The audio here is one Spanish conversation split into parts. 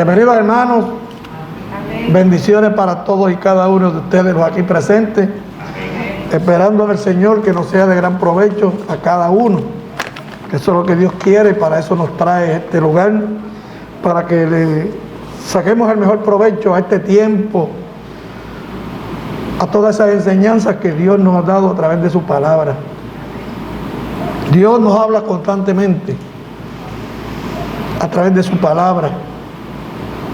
Bienvenidos, hermanos. Bendiciones para todos y cada uno de ustedes, los aquí presentes. Esperando en el Señor que nos sea de gran provecho a cada uno. Eso es lo que Dios quiere y para eso nos trae a este lugar, para que le saquemos el mejor provecho a este tiempo, a todas esas enseñanzas que Dios nos ha dado a través de su palabra. Dios nos habla constantemente a través de su palabra,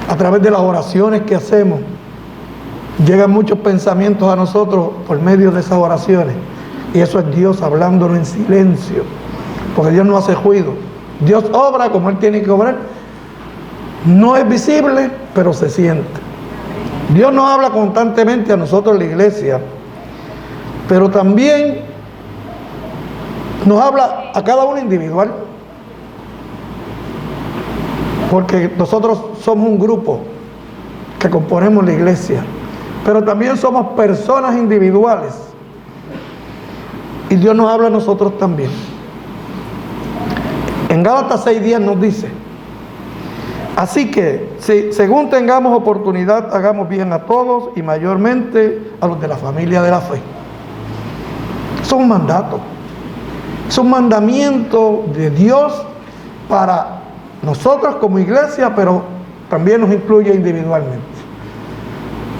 a través de las oraciones que hacemos. Llegan muchos pensamientos a nosotros por medio de esas oraciones, y eso es Dios hablándonos en silencio, porque Dios no hace ruido. Dios obra como Él tiene que obrar. No es visible, pero se siente. Dios nos habla constantemente a nosotros en la iglesia, pero también nos habla a cada uno individual, porque nosotros somos un grupo que componemos la iglesia, pero también somos personas individuales, y Dios nos habla a nosotros también. En Gálatas 6:10 nos dice: así que, según tengamos oportunidad, hagamos bien a todos y mayormente a los de la familia de la fe. Es un mandato, es un mandamiento de Dios para nosotros como iglesia, pero también nos incluye individualmente.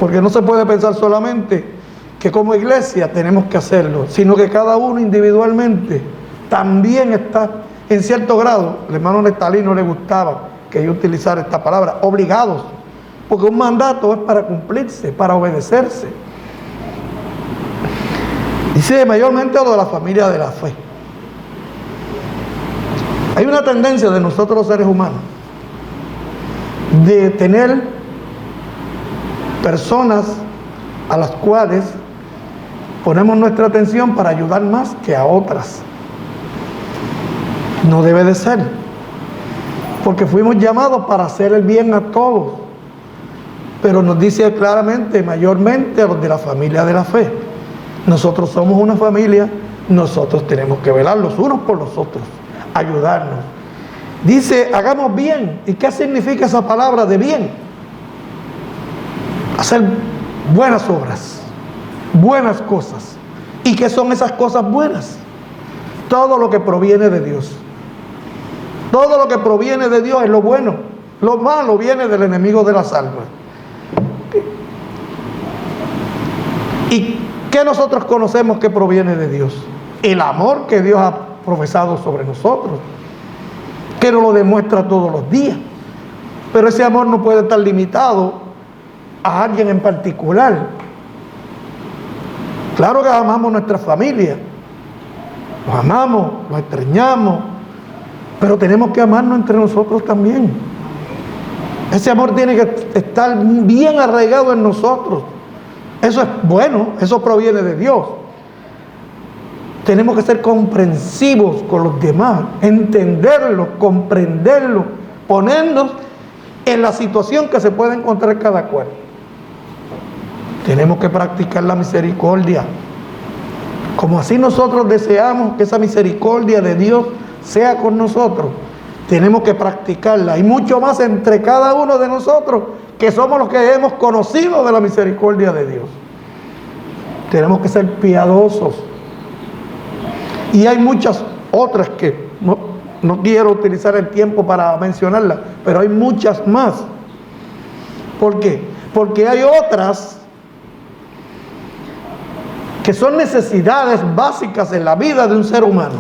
Porque no se puede pensar solamente que como iglesia tenemos que hacerlo, sino que cada uno individualmente también está, en cierto grado, el hermano Nestalí no le gustaba que yo utilizara esta palabra, obligados, porque un mandato es para cumplirse, para obedecerse. Dice mayormente a lo de la familia de la fe. Hay una tendencia de nosotros los seres humanos de tener personas a las cuales ponemos nuestra atención para ayudar más que a otras. No debe de ser, porque fuimos llamados para hacer el bien a todos, pero nos dice claramente, mayormente a los de la familia de la fe. Nosotros somos una familia, nosotros tenemos que velar los unos por los otros, ayudarnos. Dice, hagamos bien. ¿Y qué significa esa palabra de bien? Hacer buenas obras, buenas cosas. ¿Y qué son esas cosas buenas? Todo lo que proviene de Dios. Todo lo que proviene de Dios es lo bueno. Lo malo viene del enemigo de las almas. ¿Y qué nosotros conocemos que proviene de Dios? El amor que Dios ha profesado sobre nosotros, que nos lo demuestra todos los días. Pero ese amor no puede estar limitado a alguien en particular. Claro que amamos nuestra familia, los amamos, los extrañamos, pero tenemos que amarnos entre nosotros también. Ese amor tiene que estar bien arraigado en nosotros. Eso es bueno, eso proviene de Dios. Tenemos que ser comprensivos con los demás, entenderlos, comprenderlos, ponernos en la situación que se puede encontrar cada cual. Tenemos que practicar la misericordia, como así nosotros deseamos que esa misericordia de Dios sea con nosotros. Tenemos que practicarla, y mucho más entre cada uno de nosotros, que somos los que hemos conocido de la misericordia de Dios. Tenemos que ser piadosos. Y hay muchas otras que no quiero utilizar el tiempo para mencionarlas, pero hay muchas más. ¿Por qué? Porque hay otras que son necesidades básicas en la vida de un ser humano.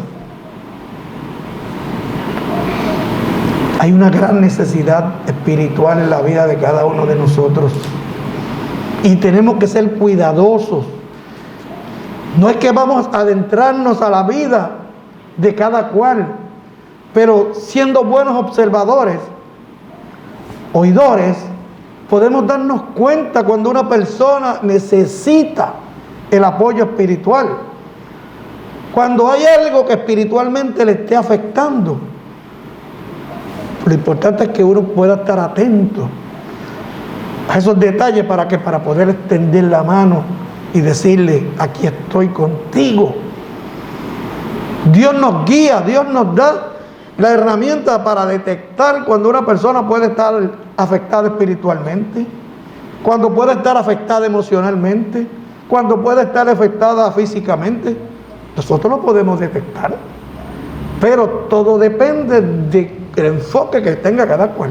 Hay una gran necesidad espiritual en la vida de cada uno de nosotros, y tenemos que ser cuidadosos. No es que vamos a adentrarnos a la vida de cada cual, pero siendo buenos observadores, oidores, podemos darnos cuenta cuando una persona necesita el apoyo espiritual, cuando hay algo que espiritualmente le esté afectando. Lo importante es que uno pueda estar atento a esos detalles para poder extender la mano y decirle: aquí estoy contigo. Dios nos guía, Dios nos da la herramienta para detectar cuando una persona puede estar afectada espiritualmente, cuando puede estar afectada emocionalmente, cuando puede estar afectada físicamente. Nosotros lo podemos detectar, pero todo depende del enfoque que tenga cada cual.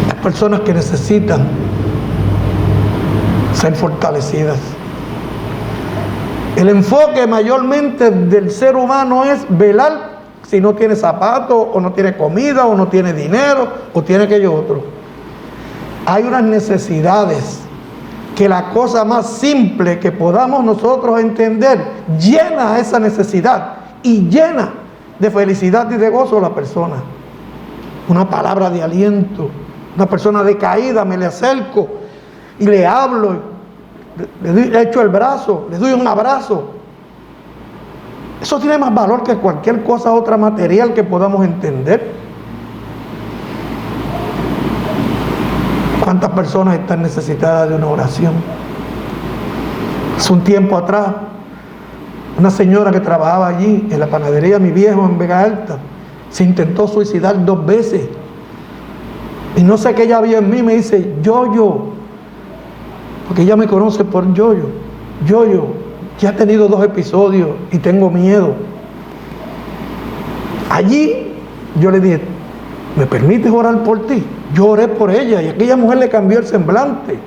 Hay personas que necesitan ser fortalecidas. El enfoque mayormente del ser humano es velar si no tiene zapatos, o no tiene comida, o no tiene dinero, o tiene aquello otro. Hay unas necesidades que la cosa más simple que podamos nosotros entender llena esa necesidad y llena de felicidad y de gozo a la persona. Una palabra de aliento. Una persona decaída, me le acerco y le hablo, le echo el brazo, le doy un abrazo. Eso tiene más valor que cualquier cosa otra material que podamos entender. ¿Cuántas personas están necesitadas de una oración? Hace un tiempo atrás, una señora que trabajaba allí en la panadería Mi Viejo en Vega Alta se intentó suicidar 2 veces. Y no sé qué ella vio en mí, me dice, Yoyo, porque ella me conoce por Yoyo. Yoyo, ya he tenido 2 episodios y tengo miedo. Allí yo le dije, ¿me permites orar por ti? Yo oré por ella y aquella mujer le cambió el semblante.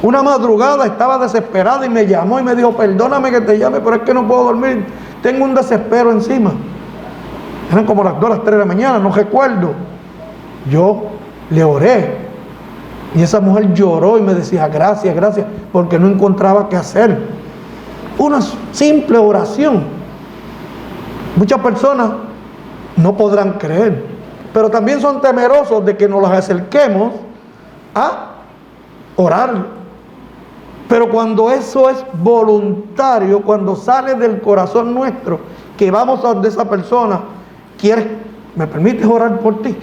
Una madrugada estaba desesperada y me llamó y me dijo, perdóname que te llame, pero es que no puedo dormir, tengo un desespero encima. Eran como las 2, las 3 de la mañana, no recuerdo. Yo le oré y esa mujer lloró y me decía, gracias, gracias, porque no encontraba qué hacer. Una simple oración. Muchas personas no podrán creer, pero también son temerosos de que nos las acerquemos a orar. Pero cuando eso es voluntario, cuando sale del corazón nuestro, que vamos a donde esa persona, ¿quieres, me permites orar por ti?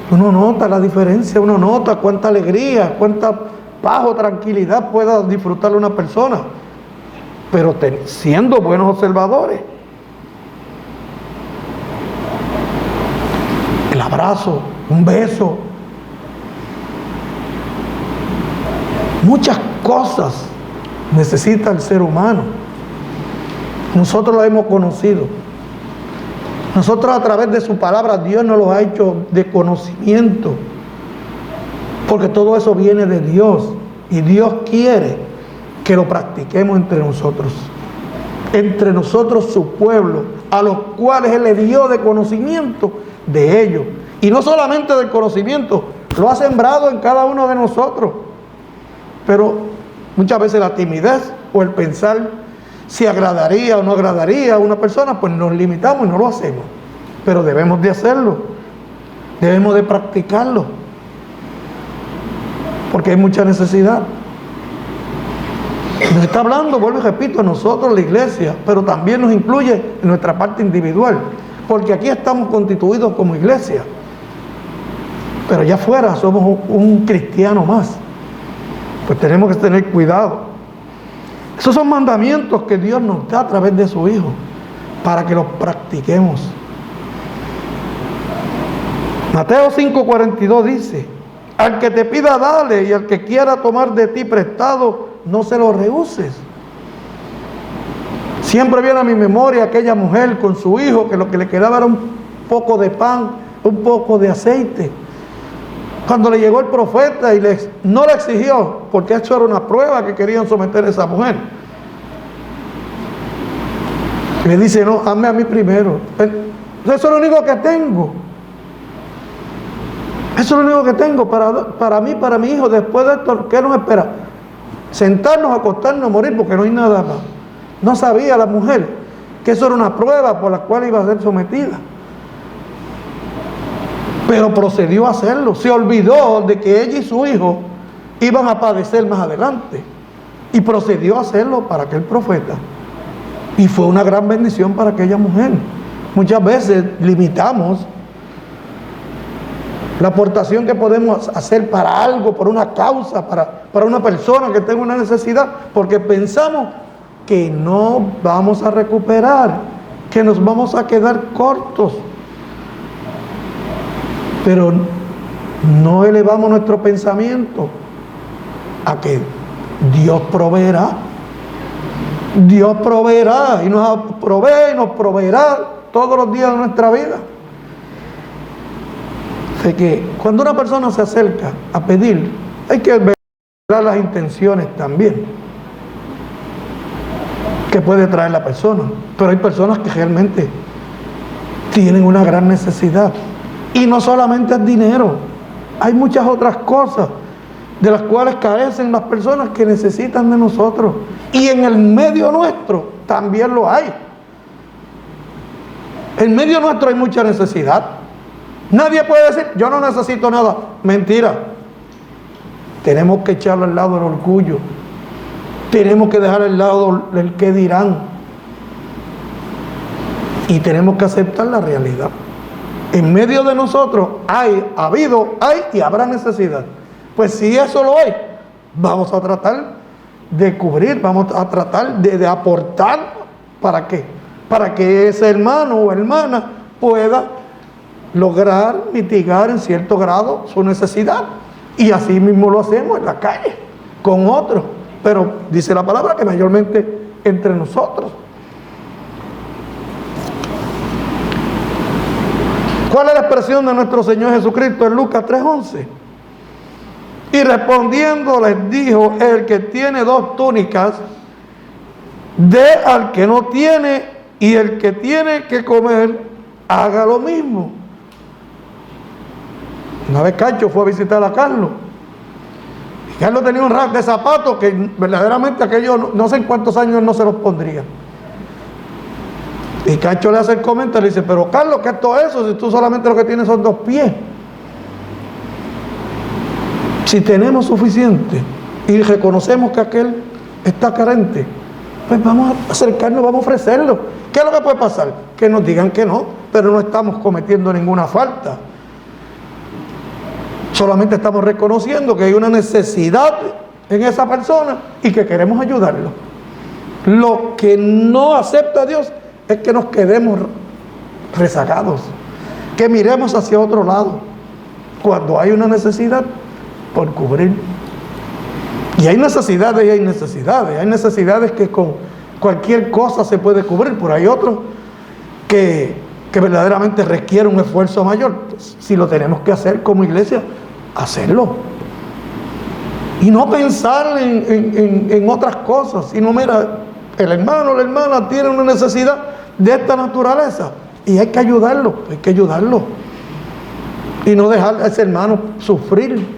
Uno nota la diferencia, uno nota cuánta alegría, cuánta paz o tranquilidad pueda disfrutar una persona, pero siendo buenos observadores. El abrazo, un beso, muchas cosas necesita el ser humano. Nosotros lo hemos conocido. Nosotros a través de su palabra, Dios nos lo ha hecho de conocimiento. Porque todo eso viene de Dios. Y Dios quiere que lo practiquemos entre nosotros. Entre nosotros su pueblo, a los cuales Él le dio de conocimiento de ellos. Y no solamente del conocimiento, lo ha sembrado en cada uno de nosotros. Pero muchas veces la timidez o el pensar si agradaría o no agradaría a una persona, pues nos limitamos y no lo hacemos. Pero debemos de hacerlo, debemos de practicarlo, porque hay mucha necesidad. Nos está hablando, vuelvo y repito, a nosotros, la iglesia, pero también nos incluye en nuestra parte individual, porque aquí estamos constituidos como iglesia, pero allá afuera somos un cristiano más. Pues tenemos que tener cuidado. Esos son mandamientos que Dios nos da a través de su Hijo, para que los practiquemos. Mateo 5:42 dice, al que te pida dale, y al que quiera tomar de ti prestado, no se lo rehuses. Siempre viene a mi memoria aquella mujer con su hijo, que lo que le quedaba era un poco de pan, un poco de aceite. Cuando le llegó el profeta y no le exigió, porque eso era una prueba que querían someter a esa mujer. Le dice, no, hazme a mí primero. Eso es lo único que tengo. Eso es lo único que tengo para mí, para mi hijo. Después de esto, ¿qué nos espera? Sentarnos, acostarnos, morir, porque no hay nada más. No sabía la mujer que eso era una prueba por la cual iba a ser sometida. Pero procedió a hacerlo. Se olvidó de que ella y su hijo iban a padecer más adelante. Y procedió a hacerlo para aquel profeta. Y fue una gran bendición para aquella mujer. Muchas veces limitamos la aportación que podemos hacer para algo, por una causa, para una persona que tenga una necesidad, porque pensamos que no vamos a recuperar, que nos vamos a quedar cortos. Pero no elevamos nuestro pensamiento a que Dios proveerá. Dios proveerá y nos provee y nos proveerá todos los días de nuestra vida. Así que cuando una persona se acerca a pedir, hay que ver las intenciones también que puede traer la persona. Pero hay personas que realmente tienen una gran necesidad. Y no solamente es dinero, hay muchas otras cosas de las cuales carecen las personas que necesitan de nosotros. Y en el medio nuestro también lo hay. En medio nuestro hay mucha necesidad. Nadie puede decir, yo no necesito nada. Mentira. Tenemos que echarlo al lado el orgullo. Tenemos que dejar al lado el qué dirán. Y tenemos que aceptar la realidad. En medio de nosotros hay y habrá necesidad. Pues si eso lo hay, vamos a tratar de cubrir, vamos a tratar de aportar. ¿Para qué? Para que ese hermano o hermana pueda lograr mitigar en cierto grado su necesidad. Y así mismo lo hacemos en la calle, con otros. Pero dice la palabra que mayormente entre nosotros. ¿Cuál es la expresión de nuestro Señor Jesucristo en Lucas 3:11? Y respondiendo les dijo, el que tiene 2 túnicas, dé al que no tiene, y el que tiene que comer, haga lo mismo. Una vez Cacho fue a visitar a Carlos, y Carlos tenía un rack de zapatos que verdaderamente aquellos no sé en cuántos años no se los pondría. Y Cacho le hace el comentario y le dice, pero Carlos, ¿qué es todo eso? Si tú solamente lo que tienes son 2 pies. Si tenemos suficiente y reconocemos que aquel está carente, pues vamos a acercarnos, vamos a ofrecerlo. ¿Qué es lo que puede pasar? Que nos digan que no, pero no estamos cometiendo ninguna falta. Solamente estamos reconociendo que hay una necesidad en esa persona y que queremos ayudarlo. Lo que no acepta Dios es que nos quedemos rezagados, que miremos hacia otro lado cuando hay una necesidad por cubrir. Y hay necesidades y hay necesidades. Hay necesidades que con cualquier cosa se puede cubrir, pero hay otros que verdaderamente requieren un esfuerzo mayor. Pues, si lo tenemos que hacer como iglesia, hacerlo. Y no pensar en otras cosas, sino mira, el hermano o la hermana tiene una necesidad de esta naturaleza y hay que ayudarlo, y no dejar a ese hermano sufrir,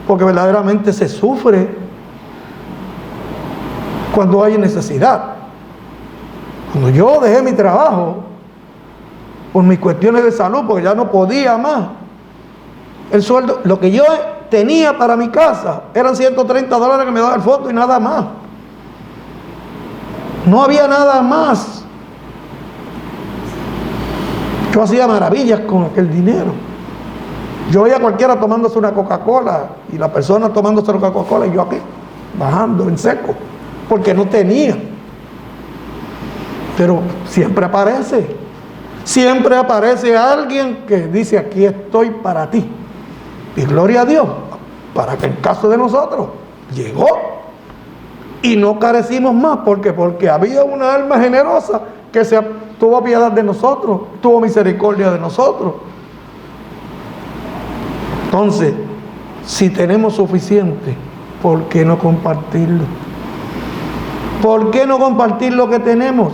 porque verdaderamente se sufre cuando hay necesidad. Cuando yo dejé mi trabajo por mis cuestiones de salud, porque ya no podía más, el sueldo, lo que yo tenía para mi casa eran $130 que me daba el fondo y nada más. No había nada más. Yo hacía maravillas con aquel dinero. Yo veía a cualquiera tomándose una Coca-Cola y la persona tomándose una Coca-Cola y yo aquí bajando en seco porque no tenía. Pero siempre aparece alguien que dice, aquí estoy para ti. Y gloria a Dios, para que en caso de nosotros llegó y no carecimos más. ¿Por qué? Porque había una alma generosa que tuvo piedad de nosotros, tuvo misericordia de nosotros. Entonces, si tenemos suficiente, ¿por qué no compartirlo? ¿Por qué no compartir lo que tenemos?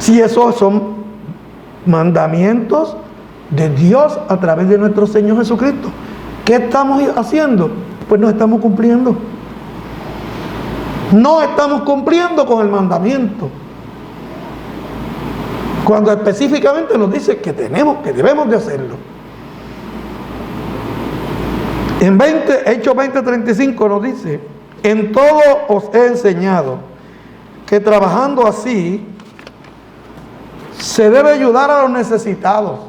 Si esos son mandamientos de Dios a través de nuestro Señor Jesucristo. ¿Qué estamos haciendo? Pues no estamos cumpliendo. No estamos cumpliendo con el mandamiento. Cuando específicamente nos dice que debemos de hacerlo. En Hechos 20:35 nos dice, en todo os he enseñado que trabajando así se debe ayudar a los necesitados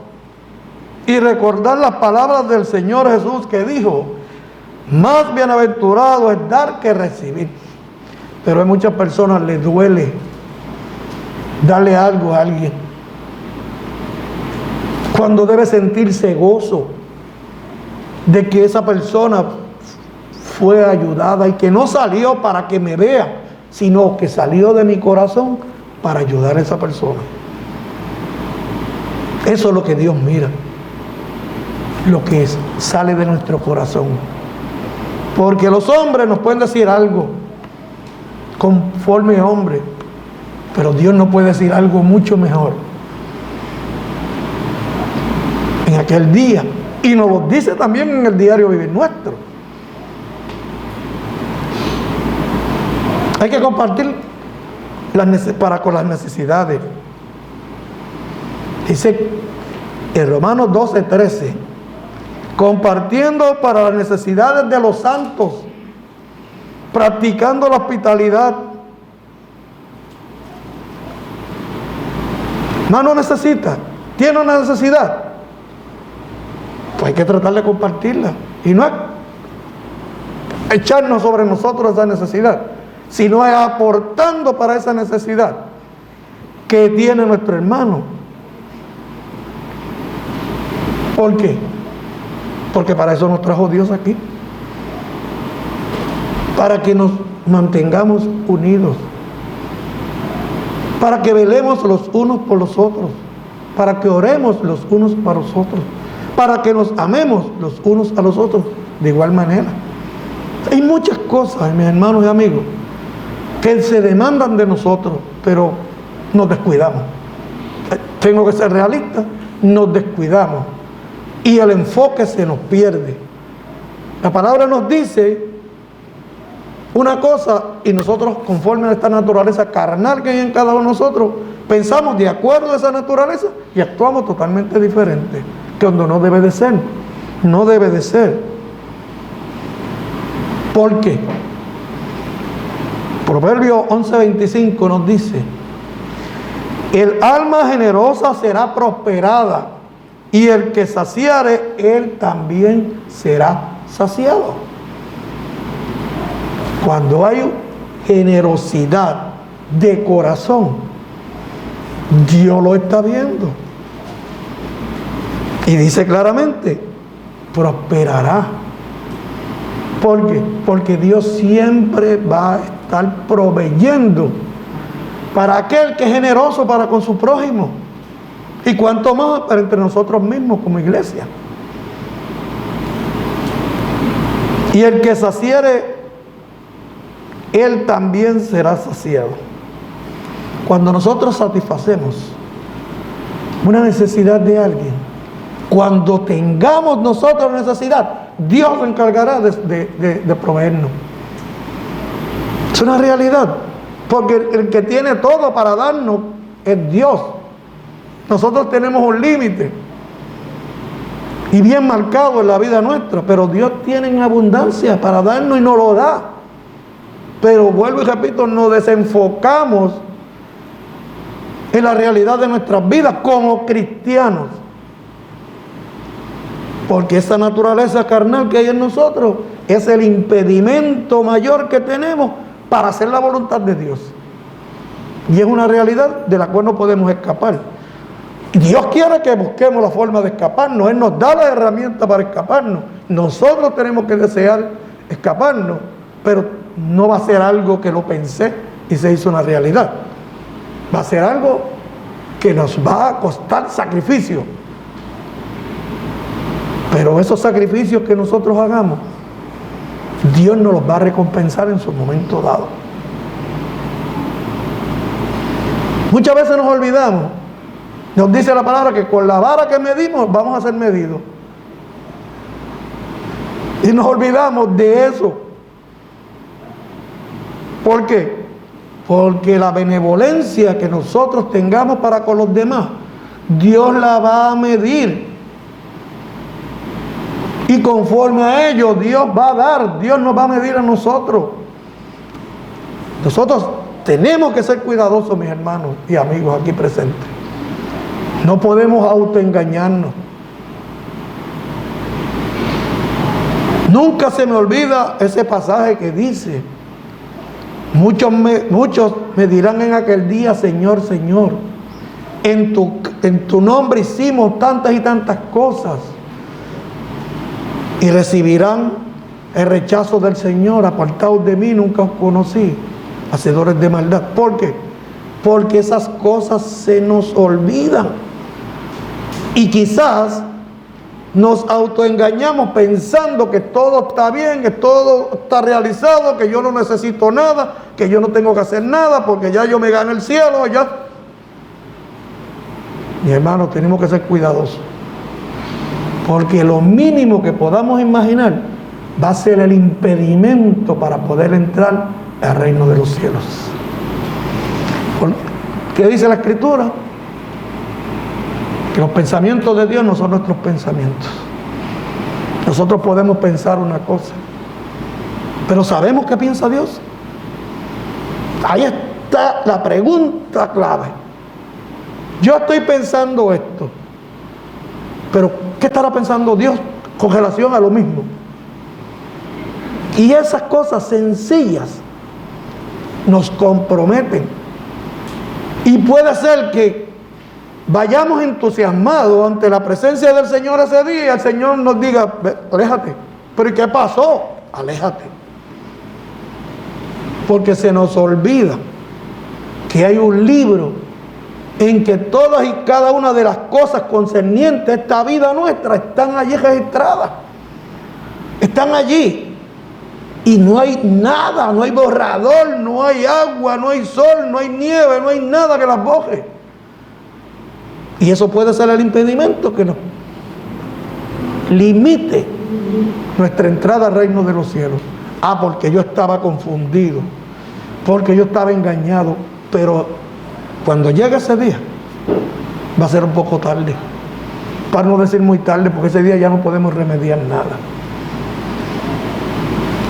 y recordar las palabras del Señor Jesús que dijo, más bienaventurado es dar que recibir. pero a muchas personas les duele darle algo a alguien, cuando debe sentirse gozo de que esa persona fue ayudada y que no salió para que me vea, sino que salió de mi corazón para ayudar a esa persona. Eso es lo que Dios mira, lo que sale de nuestro corazón. Porque los hombres nos pueden decir algo conforme hombre, pero Dios nos puede decir algo mucho mejor en aquel día, y nos lo dice también en el diario vivir nuestro. Hay que compartir con las necesidades. Dice en Romanos 12:13, compartiendo para las necesidades de los santos, practicando la hospitalidad. No necesita, tiene una necesidad, pues hay que tratar de compartirla, y no es echarnos sobre nosotros esa necesidad, sino es aportando para esa necesidad que tiene nuestro hermano. ¿Por qué? Porque para eso nos trajo Dios aquí, para que nos mantengamos unidos, para que velemos los unos por los otros, para que oremos los unos para los otros, para que nos amemos los unos a los otros de igual manera. Hay muchas cosas, mis hermanos y amigos, que se demandan de nosotros, pero nos descuidamos. Tengo que ser realista, nos descuidamos y el enfoque se nos pierde. La palabra nos dice una cosa y nosotros, conforme a esta naturaleza carnal que hay en cada uno de nosotros, pensamos de acuerdo a esa naturaleza y actuamos totalmente diferente, que cuando no debe de ser, no debe de ser. ¿Por qué? Proverbio 11:25 nos dice: el alma generosa será prosperada, y el que saciare, él también será saciado. Cuando hay generosidad de corazón, Dios lo está viendo. Y dice claramente, prosperará. ¿Por qué? Porque Dios siempre va a estar proveyendo para aquel que es generoso para con su prójimo. Y cuanto más para entre nosotros mismos como iglesia. Y el que saciere, él también será saciado. Cuando nosotros satisfacemos una necesidad de alguien, cuando tengamos nosotros necesidad, Dios se encargará de proveernos. Es una realidad, porque el que tiene todo para darnos es Dios. Nosotros tenemos un límite y bien marcado en la vida nuestra, pero Dios tiene en abundancia para darnos y nos lo da. Pero vuelvo y repito, nos desenfocamos en la realidad de nuestras vidas como cristianos, porque esa naturaleza carnal que hay en nosotros es el impedimento mayor que tenemos para hacer la voluntad de Dios, y es una realidad de la cual no podemos escapar. Dios quiere que busquemos la forma de escaparnos. Él nos da la herramienta para escaparnos. Nosotros tenemos que desear escaparnos, pero no va a ser algo que lo pensé y se hizo una realidad. Va a ser algo que nos va a costar sacrificio. Pero esos sacrificios que nosotros hagamos, Dios nos los va a recompensar en su momento dado. Muchas veces nos olvidamos. Nos dice la palabra que con la vara que medimos vamos a ser medidos. Y nos olvidamos de eso. ¿Por qué? Porque la benevolencia que nosotros tengamos para con los demás, Dios la va a medir. Y conforme a ello, Dios va a dar, Dios nos va a medir a nosotros. Nosotros tenemos que ser cuidadosos, mis hermanos y amigos aquí presentes. No podemos autoengañarnos. Nunca se me olvida ese pasaje que dice Muchos me dirán en aquel día: Señor, Señor, en tu nombre hicimos tantas y tantas cosas. Y recibirán el rechazo del Señor: apartaos de mí, nunca os conocí, hacedores de maldad. ¿Por qué? Porque esas cosas se nos olvidan. Y quizás nos autoengañamos pensando que todo está bien, que todo está realizado, que yo no necesito nada, que yo no tengo que hacer nada porque ya yo me gané el cielo, ya. Mi hermano, tenemos que ser cuidadosos, porque lo mínimo que podamos imaginar va a ser el impedimento para poder entrar al reino de los cielos. ¿Qué dice la Escritura? Que los pensamientos de Dios no son nuestros pensamientos. Nosotros podemos pensar una cosa, pero ¿sabemos qué piensa Dios? Ahí está la pregunta clave. Yo estoy pensando esto, pero ¿qué estará pensando Dios con relación a lo mismo? Y esas cosas sencillas nos comprometen. Y puede ser que vayamos entusiasmados ante la presencia del Señor ese día y el Señor nos diga: aléjate. ¿Pero y qué pasó? Aléjate. Porque se nos olvida que hay un libro en que todas y cada una de las cosas concernientes a esta vida nuestra están allí registradas. Están allí. Y no hay nada, no hay borrador, no hay agua, no hay sol, no hay nieve, no hay nada que las borre. Y eso puede ser el impedimento que nos limite nuestra entrada al reino de los cielos. Porque yo estaba confundido, porque yo estaba engañado. Pero cuando llegue ese día, va a ser un poco tarde. Para no decir muy tarde, porque ese día ya no podemos remediar nada.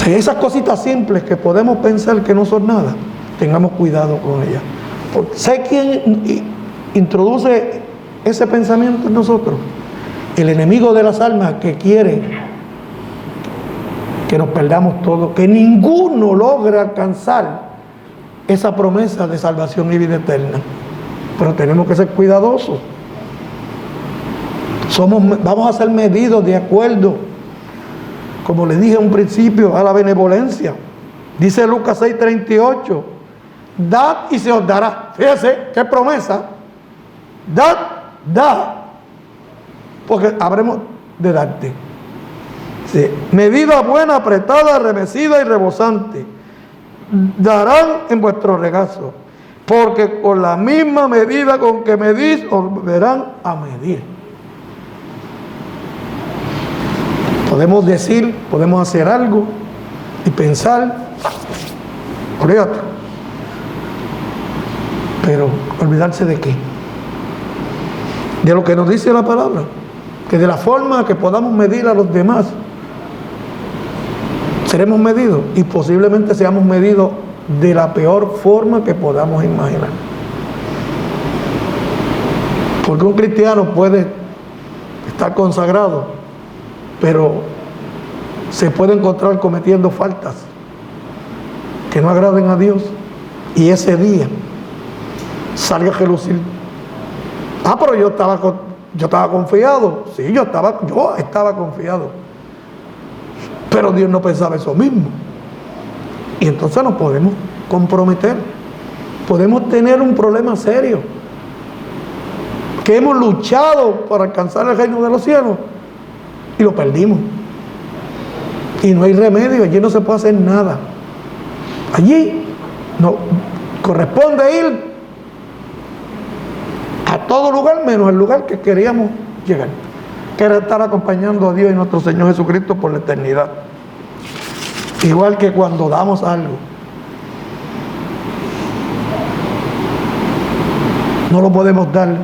Esas cositas simples que podemos pensar que no son nada, tengamos cuidado con ellas. Porque ¿sé quién introduce ese pensamiento en nosotros? El enemigo de las almas, que quiere que nos perdamos todo, que ninguno logre alcanzar esa promesa de salvación y vida eterna. Pero tenemos que ser cuidadosos. Vamos a ser medidos de acuerdo, como le dije en un principio, a la benevolencia. Dice Lucas 6:38: dad y se os dará. Fíjese qué promesa. Dad, porque habremos de darte. Sí. Medida buena, apretada, remecida y rebosante darán en vuestro regazo, porque con la misma medida con que medís os verán a medir. Podemos decir, podemos hacer algo y pensar, olvídate. Pero olvidarse de qué? De lo que nos dice la palabra, que de la forma que podamos medir a los demás, seremos medidos, y posiblemente seamos medidos de la peor forma que podamos imaginar. Porque un cristiano puede estar consagrado, pero se puede encontrar cometiendo faltas que no agraden a Dios, y ese día salga a relucir: pero yo estaba confiado. Sí, yo estaba confiado, pero Dios no pensaba eso mismo. Y entonces nos podemos comprometer, podemos tener un problema serio, que hemos luchado para alcanzar el reino de los cielos y lo perdimos, y no hay remedio. Allí no se puede hacer nada. Allí no corresponde ir a todo lugar menos el lugar que queríamos llegar, que era estar acompañando a Dios y nuestro Señor Jesucristo por la eternidad. Igual que cuando damos algo, no lo podemos dar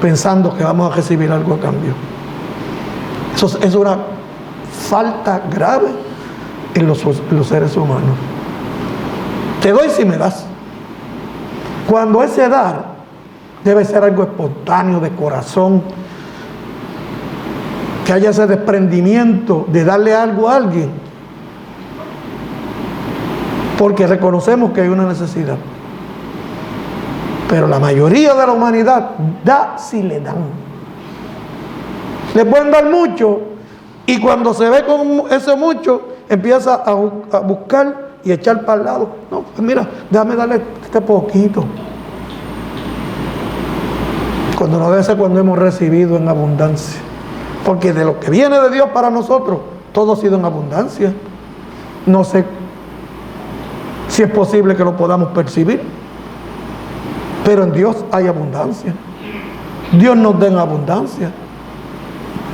pensando que vamos a recibir algo a cambio. Eso es una falta grave en los seres humanos. Te doy si me das. Cuando ese dar debe ser algo espontáneo, de corazón, que haya ese desprendimiento de darle algo a alguien porque reconocemos que hay una necesidad. Pero la mayoría de la humanidad da si le dan. Le pueden dar mucho, y cuando se ve con ese mucho, empieza a buscar y echar para el lado. No, pues mira, déjame darle este poquito. Cuando no debe ser cuando hemos recibido en abundancia. Porque de lo que viene de Dios para nosotros, todo ha sido en abundancia. No sé si es posible que lo podamos percibir, pero en Dios hay abundancia. Dios nos da en abundancia.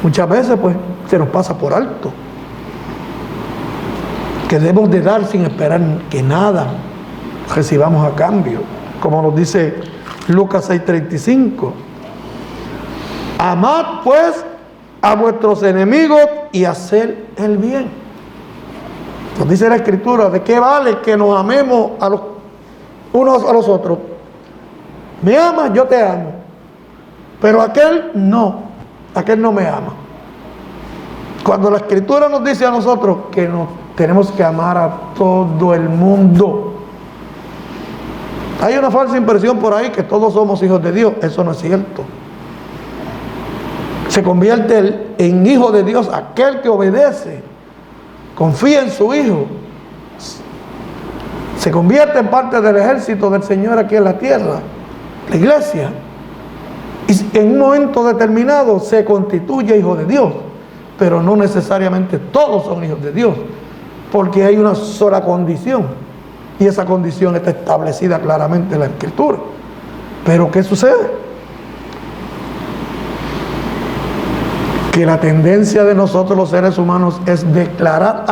Muchas veces pues se nos pasa por alto que debemos de dar sin esperar que nada recibamos a cambio, como nos dice Lucas 6:35. Amad pues a vuestros enemigos y haced el bien. Nos dice la Escritura, ¿de qué vale que nos amemos a los unos a los otros? Me amas, yo te amo, pero aquel no me ama. Cuando la Escritura nos dice a nosotros que nos tenemos que amar a todo el mundo, hay una falsa impresión por ahí que todos somos hijos de Dios. Eso no es cierto. Se convierte en hijo de Dios aquel que obedece, confía en su Hijo, se convierte en parte del ejército del Señor aquí en la tierra, la iglesia, y en un momento determinado se constituye hijo de Dios. Pero no necesariamente todos son hijos de Dios, porque hay una sola condición, y esa condición está establecida claramente en la Escritura. Pero ¿qué sucede? Que la tendencia de nosotros los seres humanos es declarar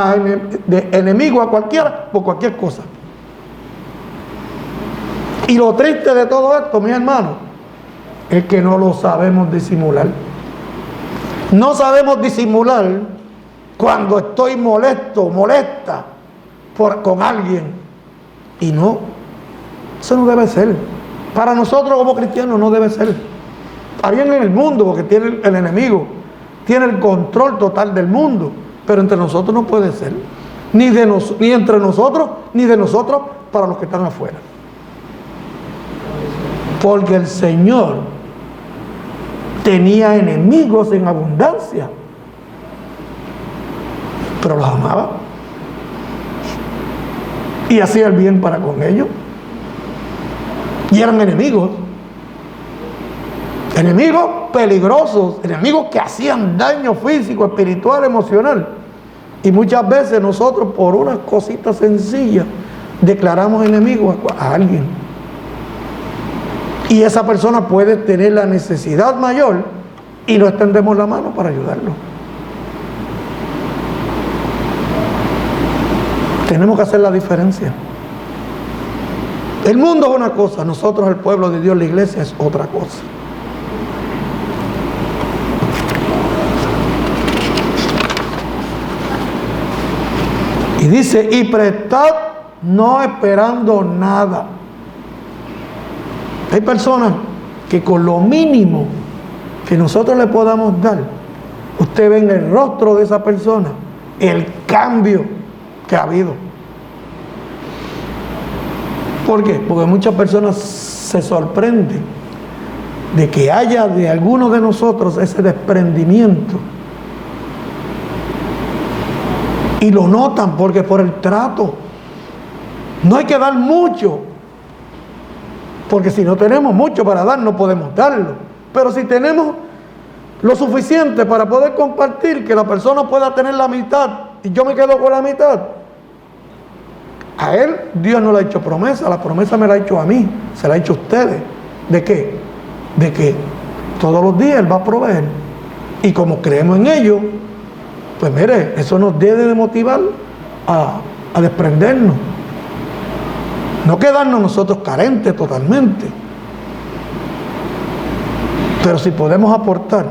de enemigo a cualquiera por cualquier cosa. Y lo triste de todo esto, mis hermanos, es que no lo sabemos disimular. No sabemos disimular cuando estoy molesta con alguien. Y no, eso no debe ser. Para nosotros como cristianos no debe ser. Harían en el mundo, porque tiene el enemigo, tiene el control total del mundo, pero entre nosotros no puede ser. Ni entre nosotros, ni de nosotros para los que están afuera. Porque el Señor tenía enemigos en abundancia, pero los amaba y hacía el bien para con ellos. Y eran enemigos peligrosos, enemigos que hacían daño físico, espiritual, emocional. Y muchas veces nosotros, por unas cositas sencillas, declaramos enemigo a alguien. Y esa persona puede tener la necesidad mayor y no extendemos la mano para ayudarlo. Tenemos que hacer la diferencia. El mundo es una cosa, nosotros, el pueblo de Dios, la iglesia, es otra cosa. Y dice, y prestad no esperando nada. Hay personas que con lo mínimo que nosotros le podamos dar, usted ve en el rostro de esa persona el cambio que ha habido. ¿Por qué? Porque muchas personas se sorprenden de que haya de alguno de nosotros ese desprendimiento. Y lo notan porque por el trato. No hay que dar mucho, porque si no tenemos mucho para dar, no podemos darlo. Pero si tenemos lo suficiente para poder compartir, que la persona pueda tener la mitad y yo me quedo con la mitad, a él Dios no le ha hecho promesa, la promesa me la ha hecho a mí, se la ha hecho a ustedes. ¿De qué? De que todos los días Él va a proveer. Y como creemos en ello, pues mire, eso nos debe de motivar a desprendernos. No quedarnos nosotros carentes totalmente. Pero si podemos aportar,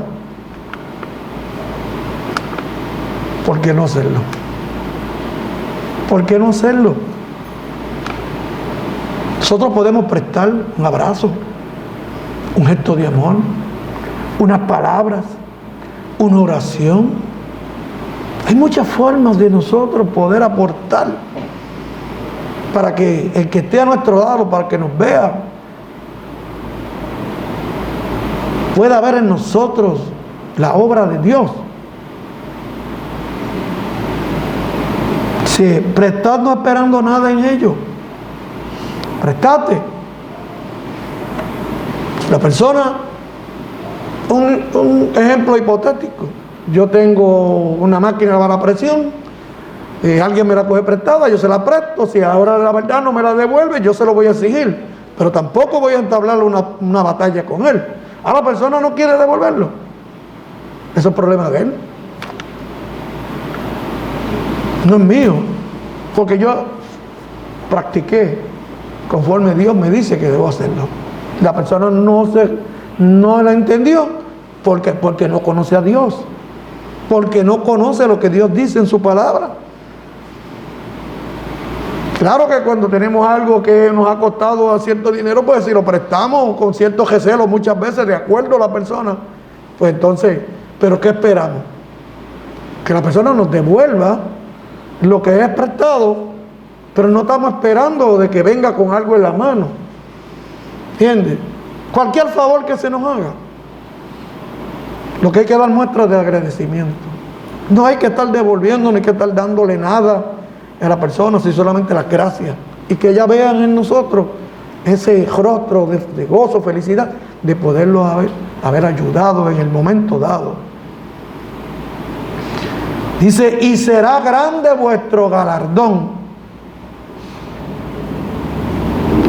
¿por qué no hacerlo? ¿Por qué no hacerlo? Nosotros podemos prestar un abrazo, un gesto de amor, unas palabras, una oración. Hay muchas formas de nosotros poder aportar. para que el que esté a nuestro lado, para que nos vea, pueda ver en nosotros la obra de Dios. Si prestad no esperando nada en ello, prestate. La persona, un ejemplo hipotético, yo tengo una máquina para la presión, alguien me la coge prestada, yo se la presto, si ahora la verdad no me la devuelve, yo se lo voy a exigir, pero tampoco voy a entablar una batalla con él. A la persona no quiere devolverlo, eso es problema de él, no es mío, porque yo practiqué conforme Dios me dice que debo hacerlo. La persona no la entendió porque no conoce a Dios, porque no conoce lo que Dios dice en su palabra. Claro que cuando tenemos algo que nos ha costado cierto dinero, pues si lo prestamos con cierto recelo muchas veces, de acuerdo a la persona, pues entonces, ¿pero qué esperamos? Que la persona nos devuelva lo que es prestado, pero no estamos esperando de que venga con algo en la mano. ¿Entiendes? Cualquier favor que se nos haga, lo que hay que dar muestras de agradecimiento. No hay que estar devolviendo, ni hay que estar dándole nada a la persona, sino solamente las gracias. Y que ella vean en nosotros ese rostro de gozo, felicidad, de poderlo haber ayudado en el momento dado. Dice, y será grande vuestro galardón,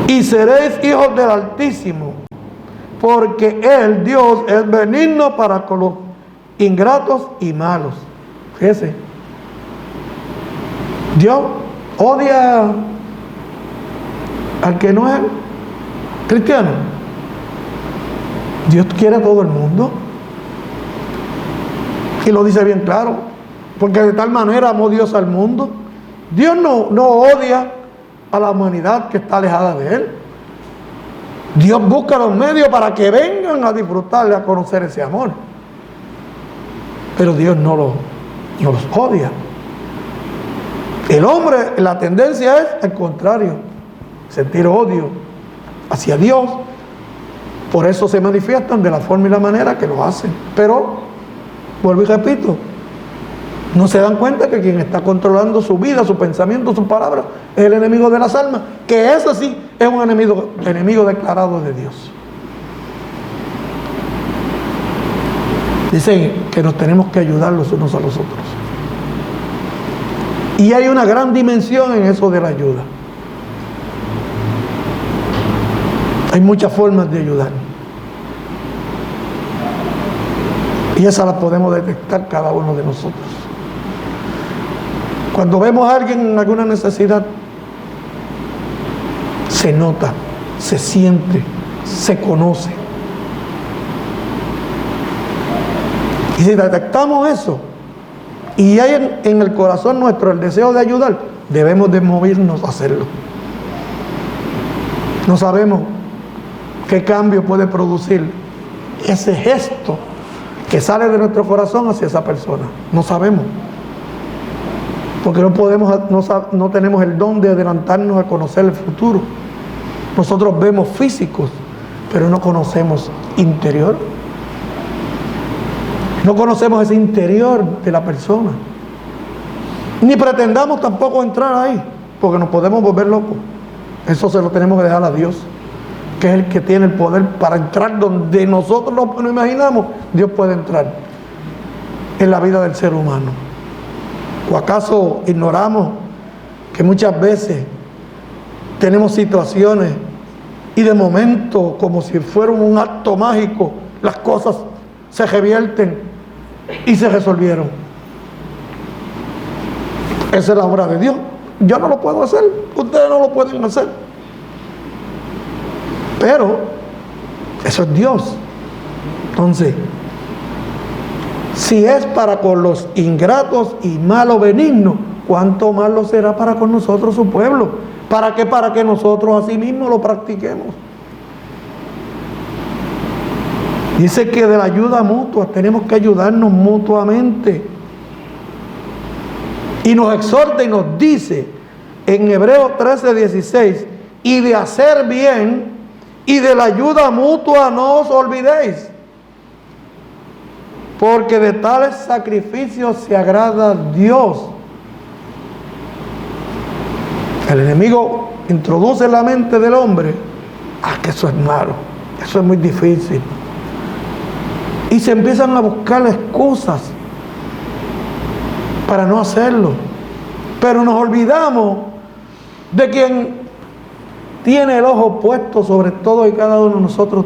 y seréis hijos del Altísimo, porque Él, Dios, es benigno para con los ingratos y malos. Fíjese, Dios odia al que no es cristiano. Dios quiere a todo el mundo, y lo dice bien claro, porque de tal manera amó Dios al mundo. Dios no odia a la humanidad que está alejada de Él. Dios busca los medios para que vengan a disfrutarle, a conocer ese amor. Pero Dios no los odia. El hombre, la tendencia es al contrario, sentir odio hacia Dios. Por eso se manifiestan de la forma y la manera que lo hacen. Pero, vuelvo y repito, no se dan cuenta que quien está controlando su vida, su pensamiento, sus palabras, es el enemigo de las almas, que eso sí es un enemigo declarado de Dios. Dicen que nos tenemos que ayudar los unos a los otros. Y hay una gran dimensión en eso de la ayuda. Hay muchas formas de ayudar. Y esas las podemos detectar cada uno de nosotros. Cuando vemos a alguien en alguna necesidad, se nota, se siente, se conoce. Y si detectamos eso, y hay en el corazón nuestro el deseo de ayudar, debemos de movernos a hacerlo. No sabemos qué cambio puede producir ese gesto que sale de nuestro corazón hacia esa persona. No sabemos. Porque no tenemos el don de adelantarnos a conocer el futuro. Nosotros vemos físicos, pero no conocemos interior. No conocemos ese interior de la persona. Ni pretendamos tampoco entrar ahí, porque nos podemos volver locos. Eso se lo tenemos que dejar a Dios, que es el que tiene el poder para entrar donde nosotros no imaginamos. Dios puede entrar en la vida del ser humano. ¿O acaso ignoramos que muchas veces tenemos situaciones y de momento, como si fuera un acto mágico, las cosas se revierten y se resolvieron? Esa es la obra de Dios. Yo no lo puedo hacer, ustedes no lo pueden hacer, pero eso es Dios. Entonces, si es para con los ingratos y malos benignos, ¿cuánto más lo será para con nosotros, su pueblo? ¿Para qué? Para que nosotros así mismos lo practiquemos. Dice que de la ayuda mutua tenemos que ayudarnos mutuamente. Y nos exhorta y nos dice, en Hebreos 13:16, y de hacer bien y de la ayuda mutua no os olvidéis, porque de tales sacrificios se agrada Dios. El enemigo introduce en la mente del hombre, que eso es malo, eso es muy difícil. Y se empiezan a buscar excusas para no hacerlo. Pero nos olvidamos de quien tiene el ojo puesto sobre todo y cada uno de nosotros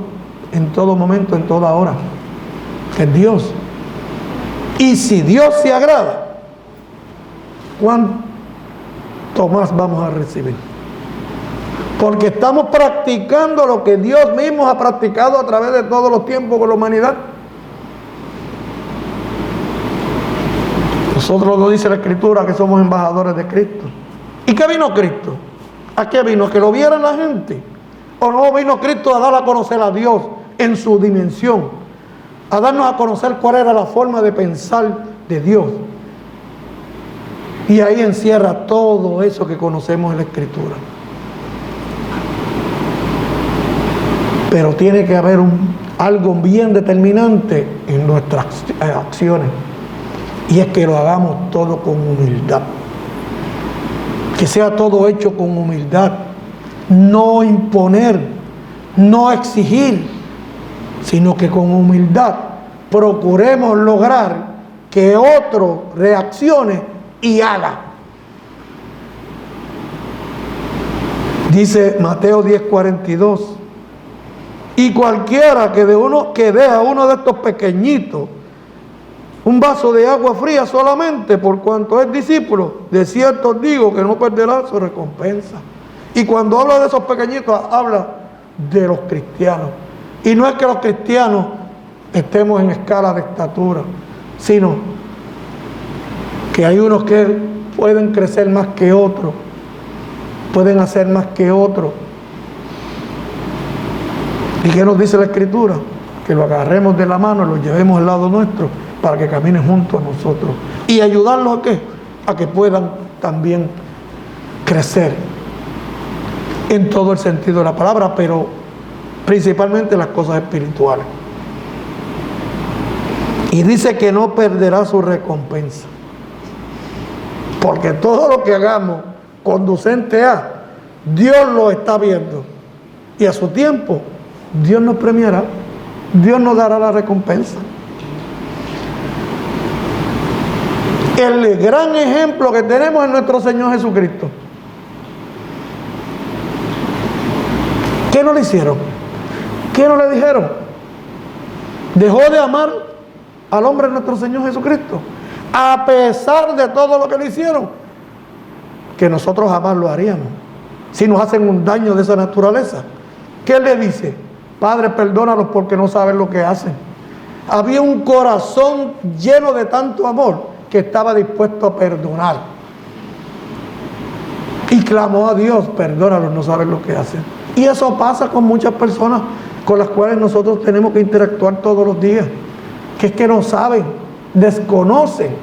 en todo momento, en toda hora, que es Dios. Y si Dios se agrada, ¿cuánto más vamos a recibir? Porque estamos practicando lo que Dios mismo ha practicado a través de todos los tiempos con la humanidad. Nosotros nos dice la Escritura que somos embajadores de Cristo. ¿Y qué vino Cristo? ¿A qué vino? ¿A que lo viera la gente? ¿O no vino Cristo a dar a conocer a Dios en su dimensión? A darnos a conocer cuál era la forma de pensar de Dios. Y ahí encierra todo eso que conocemos en la Escritura. Pero tiene que haber algo bien determinante en nuestras acciones. Y es que lo hagamos todo con humildad. Que sea todo hecho con humildad. No imponer, no exigir, sino que con humildad procuremos lograr que otro reaccione y haga. Dice Mateo 10:42. Y cualquiera que dé a uno de estos pequeñitos un vaso de agua fría solamente por cuanto es discípulo, de cierto os digo que no perderá su recompensa. Y cuando habla de esos pequeñitos, habla de los cristianos. Y no es que los cristianos estemos en escala de estatura, sino que hay unos que pueden crecer más que otros, pueden hacer más que otros. ¿Y qué nos dice la Escritura? Que lo agarremos de la mano y lo llevemos al lado nuestro para que caminen junto a nosotros. ¿Y ayudarlos a qué? A que puedan también crecer en todo el sentido de la palabra, pero principalmente las cosas espirituales. Y dice que no perderá su recompensa. Porque todo lo que hagamos conducente a, Dios lo está viendo. Y a su tiempo, Dios nos premiará. Dios nos dará la recompensa. El gran ejemplo que tenemos es nuestro Señor Jesucristo. ¿Qué no le hicieron? ¿Qué no le dijeron? Dejó de amar al hombre nuestro Señor Jesucristo, a pesar de todo lo que le hicieron, que nosotros jamás lo haríamos si nos hacen un daño de esa naturaleza. ¿Qué le dice? Padre, perdónalos porque no saben lo que hacen. Había un corazón lleno de tanto amor que estaba dispuesto a perdonar. Y clamó a Dios, perdónalos, no saben lo que hacen. Y eso pasa con muchas personas con las cuales nosotros tenemos que interactuar todos los días. Que es que no saben, desconocen.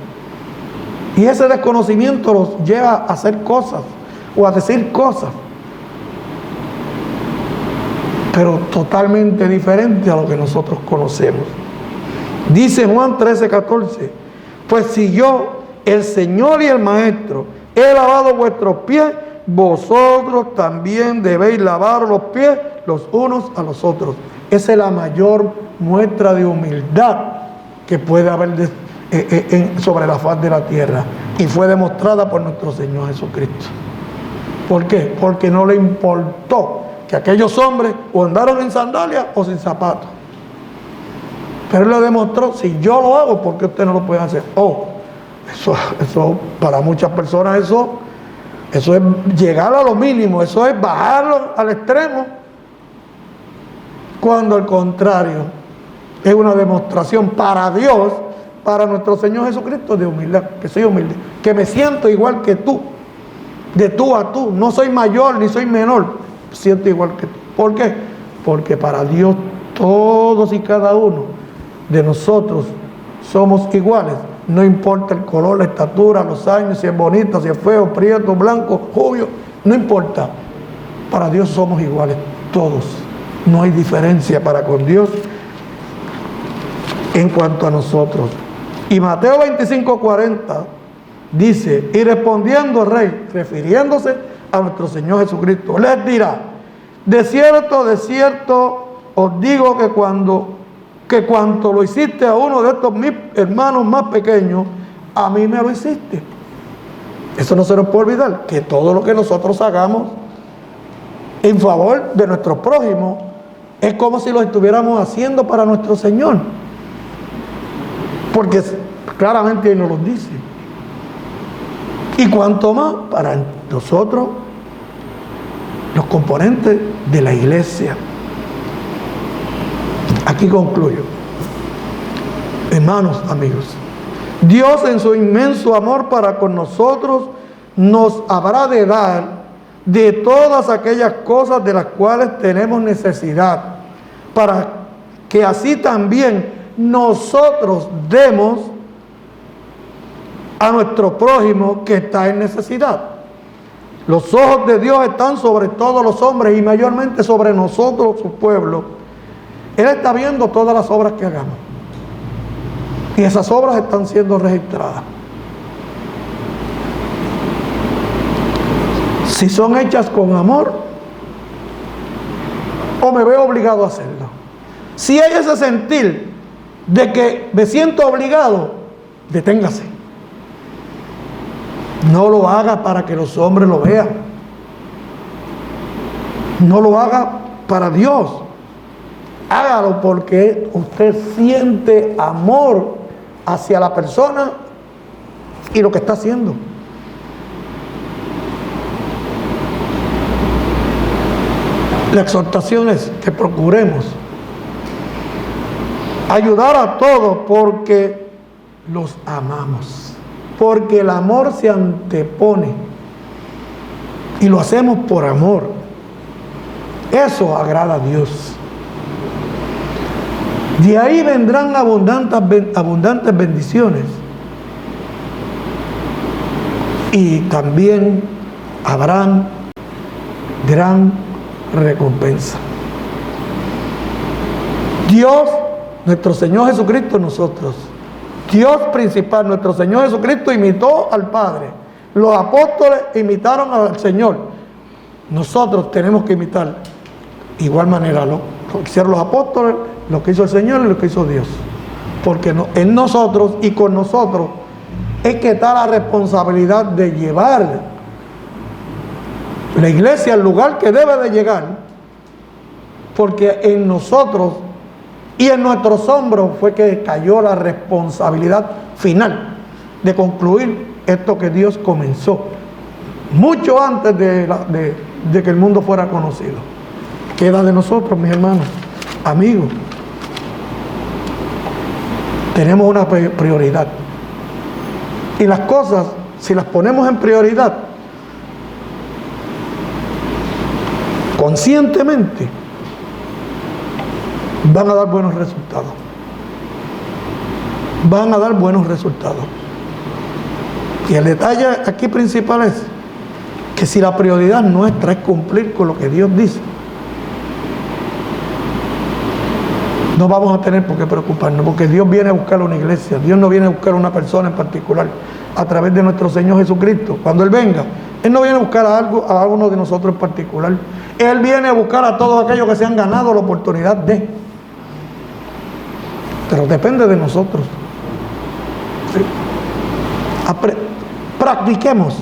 Y ese desconocimiento los lleva a hacer cosas o a decir cosas, pero totalmente diferente a lo que nosotros conocemos. Dice Juan 13:14, pues si yo, el Señor y el Maestro, he lavado vuestros pies, vosotros también debéis lavar los pies los unos a los otros. Esa es la mayor muestra de humildad que puede haber sobre la faz de la tierra, y fue demostrada por nuestro Señor Jesucristo. ¿Por qué? Porque no le importó que aquellos hombres o andaron en sandalias o sin zapatos. Pero Él le demostró, si yo lo hago, ¿por qué usted no lo puede hacer? Eso para muchas personas eso es llegar a lo mínimo, eso es bajarlo al extremo, cuando al contrario es una demostración para Dios, para nuestro Señor Jesucristo, de humildad, que soy humilde, que me siento igual que tú, de tú a tú, no soy mayor ni soy menor, siento igual que tú. ¿Por qué? Porque para Dios todos y cada uno de nosotros somos iguales, no importa el color, la estatura, los años, si es bonito, si es feo, prieto, blanco, rubio, no importa. Para Dios somos iguales todos. No hay diferencia para con Dios en cuanto a nosotros. Y Mateo 25:40 dice, y respondiendo el rey, refiriéndose a nuestro Señor Jesucristo, les dirá, de cierto os digo que cuanto lo hiciste a uno de estos mis hermanos más pequeños, a mí me lo hiciste. Eso no se nos puede olvidar, que todo lo que nosotros hagamos en favor de nuestro prójimo es como si lo estuviéramos haciendo para nuestro Señor, porque claramente Él nos lo dice. Y cuanto más para nosotros, los componentes de la iglesia. Aquí concluyo. Hermanos, amigos, Dios en su inmenso amor para con nosotros nos habrá de dar de todas aquellas cosas de las cuales tenemos necesidad, para que así también nosotros demos a nuestro prójimo que está en necesidad. Los ojos de Dios están sobre todos los hombres y mayormente sobre nosotros, su pueblo. Él está viendo todas las obras que hagamos. Y esas obras están siendo registradas. Si son hechas con amor, o me veo obligado a hacerlo. Si hay ese sentir de que me siento obligado, deténgase. No lo haga para que los hombres lo vean. No lo haga para Dios. Hágalo porque usted siente amor hacia la persona y lo que está haciendo. La exhortación es que procuremos ayudar a todos porque los amamos. Porque el amor se antepone y lo hacemos por amor. Eso agrada a Dios. De ahí vendrán abundantes bendiciones. Y también habrán gran recompensa. Dios, nuestro Señor Jesucristo, nosotros. Dios principal, nuestro Señor Jesucristo, imitó al Padre. Los apóstoles imitaron al Señor. Nosotros tenemos que imitar igual manera lo que hicieron los apóstoles, lo que hizo el Señor y lo que hizo Dios. Porque en nosotros y con nosotros es que está la responsabilidad de llevar la iglesia al lugar que debe de llegar. Porque en nosotros y en nuestros hombros fue que cayó la responsabilidad final de concluir esto que Dios comenzó mucho antes de que el mundo fuera conocido. Queda de nosotros, mis hermanos, amigos. Tenemos una prioridad. Y las cosas, si las ponemos en prioridad, conscientemente, van a dar buenos resultados. Van a dar buenos resultados. Y el detalle aquí principal es que si la prioridad nuestra es cumplir con lo que Dios dice, no vamos a tener por qué preocuparnos, porque Dios viene a buscar una iglesia. Dios no viene a buscar una persona en particular. A través de nuestro Señor Jesucristo, cuando Él venga, Él no viene a buscar a uno de nosotros en particular. Él viene a buscar a todos aquellos que se han ganado la oportunidad de. Pero depende de nosotros. ¿Sí? Practiquemos.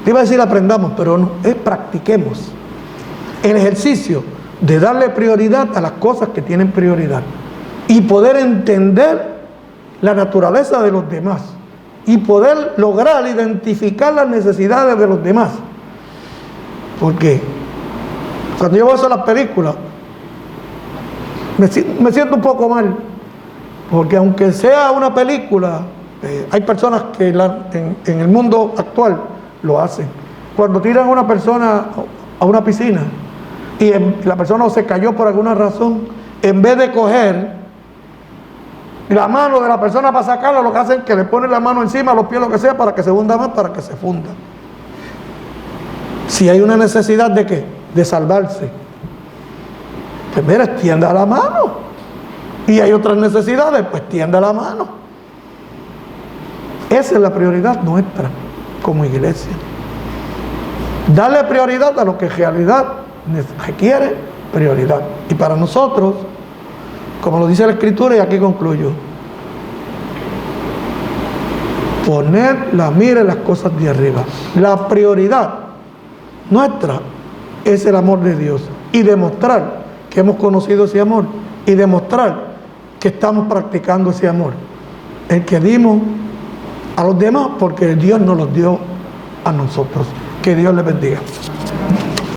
Te iba a decir aprendamos, pero no, es practiquemos el ejercicio de darle prioridad a las cosas que tienen prioridad y poder entender la naturaleza de los demás y poder lograr identificar las necesidades de los demás. Porque cuando yo veo las películas me siento un poco mal, porque aunque sea una película, hay personas que en el mundo actual lo hacen. Cuando tiran a una persona a una piscina y la persona se cayó por alguna razón, en vez de coger la mano de la persona para sacarlo, lo que hacen es que le ponen la mano encima, los pies, lo que sea, para que se hunda más, para que se funda. Si hay una necesidad de ¿qué? De salvarse, pues mira, extienda la mano. Y hay otras necesidades, pues extienda la mano. Esa es la prioridad nuestra como iglesia. Darle prioridad a lo que en realidad requiere prioridad. Y para nosotros, como lo dice la Escritura, y aquí concluyo, poner la mira en las cosas de arriba. La prioridad nuestra es el amor de Dios y demostrar que hemos conocido ese amor y demostrar que estamos practicando ese amor, el que dimos a los demás porque Dios nos los dio a nosotros. Que Dios les bendiga.